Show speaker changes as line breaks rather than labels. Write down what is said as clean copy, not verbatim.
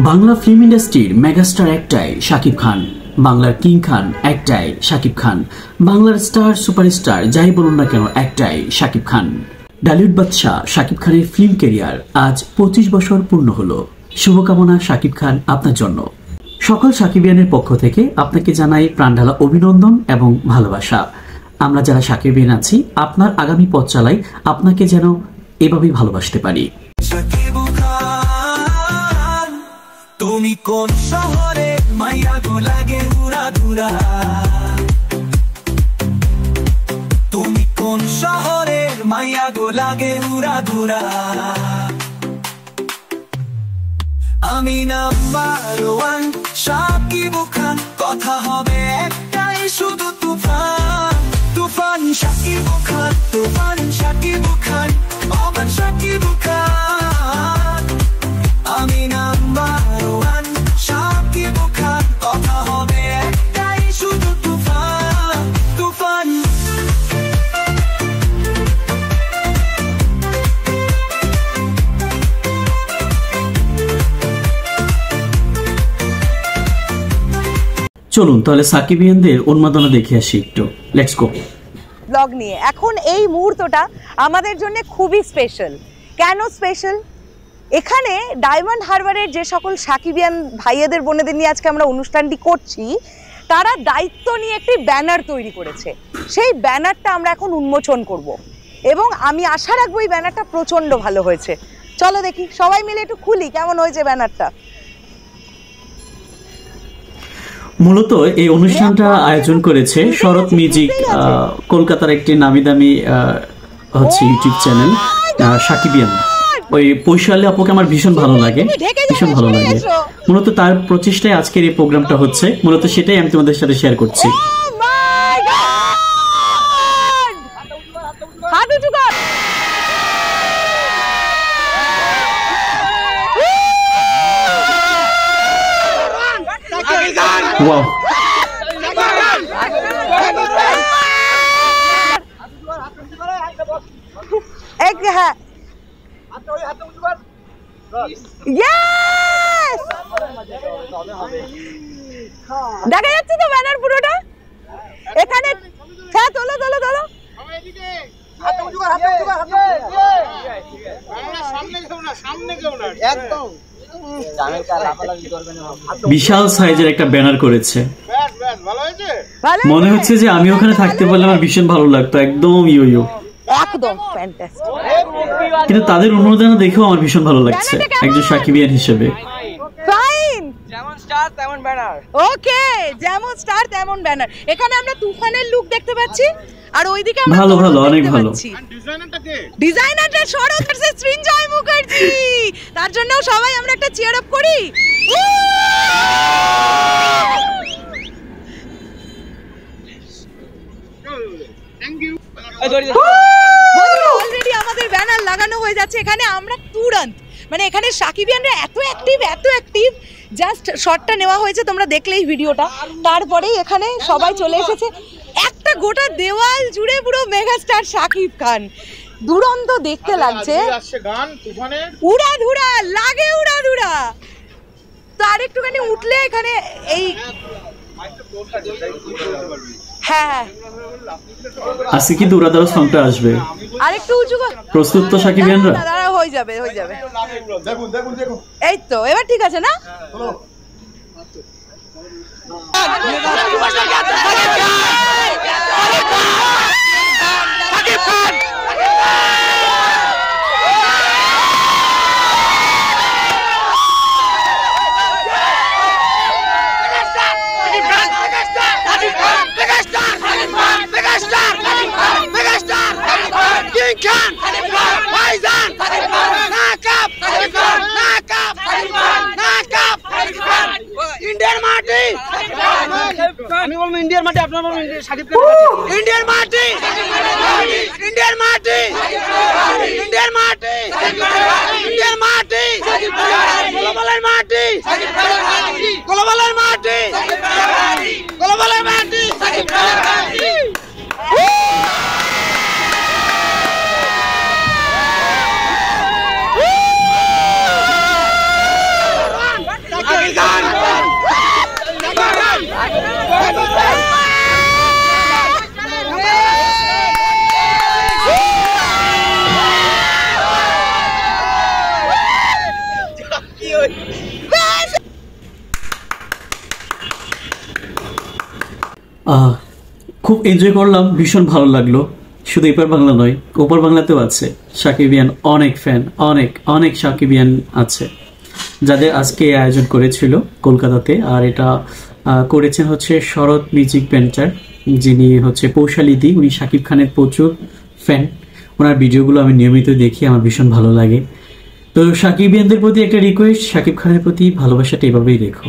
Bangla film ইন্ডাস্ট্রির megastar একটাই শাকিব খান, বাংলার কিং খান একটাই শাকিব খান, বাংলার স্টার সুপারস্টার যাই বলুন না কেন একটাই শাকিব খান। ডালিউড বাদশাহ শাকিব খানের ফিল্ম ক্যারিয়ার আজ 25 বছর পূর্ণ হলো। শুভকামনা শাকিব খান আপনার জন্য। সকল সাকিবিয়ানের পক্ষ থেকে আপনাকে জানাই প্রাণঢালা অভিনন্দন এবং ভালোবাসা। আমরা যারা সাকিবিয়ান আছি আপনার আগামী পথ চালাই আপনাকে যেন এভাবেই ভালোবাসতে পারি।
তুমি কোন শহরে মাইয়া গো লাগে উড়া ধুরা, তুমি কোন শহরে মাইয়া গো লাগে উড়া ধুরা। আমি নাম্বার ওয়ান শাকিব খান, কথা হবে একটাই শুধু তুফান। তুফান শাকিব খান, তুফান শাকিব খান, ওমান শাকিব খান। আমি নাম্বার ওয়ান শাকিব খান, কথা হবে একটাই শুধু তুফান। তুফান
চলুন তাহলে সাকিবিয়ানদের উন্মাদনা দেখে আসি একটু। Let's go.
ব্লগ নিয়ে এখন এই মুহূর্তটা আমাদের জন্য খুবই স্পেশাল। কেন স্পেশাল? এখানে ডায়মন্ড হারবারের যে সকল সাকিবিয়ান ভাইয়েদের বোনেদের নিয়ে আজকে আমরা অনুষ্ঠানটি করছি, তারা দায়িত্ব নিয়ে একটি ব্যানার তৈরি করেছে। সেই ব্যানারটা আমরা এখন উন্মোচন করব এবং আমি আশা রাখবো এই ব্যানারটা প্রচণ্ড ভালো হয়েছে। চলো দেখি, সবাই মিলে একটু খুলি কেমন হয়েছে ব্যানারটা।
মূলত এই অনুষ্ঠানটা আয়োজন করেছে শরৎ মিউজিক, কলকাতার একটি নামি দামি হচ্ছে ইউটিউব চ্যানেল সাকিবিয়ান। ওই পৈশালী আপুকে আমার ভীষণ ভালো লাগে, ভীষণ ভালো লাগে। মূলত তার প্রচেষ্টায় আজকের এই প্রোগ্রামটা হচ্ছে, মূলত সেটাই আমি তোমাদের সাথে শেয়ার করছি। Wow.
एक है यस, দেখা যাচ্ছে তো ব্যানার পুরোটা এখানে। হ্যাঁ তোলো তোলো তোলো,
একদম
বিশাল সাইজের একটা ব্যানার করেছে। মনে হচ্ছে যে আমি ওখানে থাকতে পারলে আমার ভীষণ ভালো লাগতো, একদম ইয়ো
একদম ফ্যান্টাস্টিক।
কিন্তু তাদের অনুমোদনা দেখেও আমার ভীষণ ভালো লাগছে একজন সাকিবিয়ান হিসেবে।
ফাইন, যেমন স্টার তেমন ব্যানার। ওকে, যেমন স্টার তেমন ব্যানার। এখানে আমরা তুফানের লুক দেখতে পাচ্ছি আর ওইদিকে আমরা
ভালো ভালো অনেক ভালো।
ডিজাইনারটা শরৎ ভার্সেস সৃঞ্জয় মুখার্জি, তার জন্য সবাই আমরা একটা চিয়ার আপ করি। Thank you. অলরেডি আমাদের ব্যানার লাগানো হয়ে যাচ্ছে এখানে। আমরা তুরন্ত মানে এখানে সাকিবিয়ানরা এত অ্যাক্টিভ, জাস্ট শটটা নেওয়া হয়েছে, তোমরা দেখলেই ভিডিওটা। তারপরেই এখানে সবাই চলে এসেছে। একটা গোটা দেওয়াল জুড়ে পুরো মেগাস্টার শাকিব খান, দুরন্ত দেখতে লাগছে। উড়াধুরা লাগে, উড়াধুরা। তো আর একটুখানি উঠলে এখানে এই হ্যাঁ
আজকে কিন্তু উড়াধুরা সংটা আসবে।
আরেকটু উঁচু কর।
প্রস্তুত তো সাকিবিয়ানরা?
দাঁড়া, হয়ে যাবে। দেখুন এই তো এবার ঠিক আছে না?
इंडियन माटी, আমি বলবো ইন্ডিয়ার মাটি, আপনারা বলবেন সাকিব খান। ইন্ডিয়ান মাটি, ইন্ডিয়ান মাটি, ইন্ডিয়ান মাটি, ইন্ডিয়ান মাটি, গ্লোবালের মাটি, গ্লোবালের মাটি, গ্লোবালের মাটি।
খুব এনজয় করলাম, ভীষণ ভালো লাগলো। শুধু এপার বাংলা নয়, ওপার বাংলাতেও আছে সাকিবিয়ান অনেক ফ্যান, অনেক অনেক সাকিবিয়ান আছে, যাদের আজকে এই আয়োজন করেছিল কলকাতাতে। আর এটা করেছেন হচ্ছে শরৎ মিউজিক পেন্টার, যিনি হচ্ছে পৌশালিদি। উনি শাকিব খানের প্রচুর ফ্যান, ওনার ভিডিওগুলো আমি নিয়মিত দেখি, আমার ভীষণ ভালো লাগে। তো সাকিবিয়ানদের প্রতি একটা রিকোয়েস্ট, শাকিব খানের প্রতি ভালোবাসাটা এভাবেই রেখো।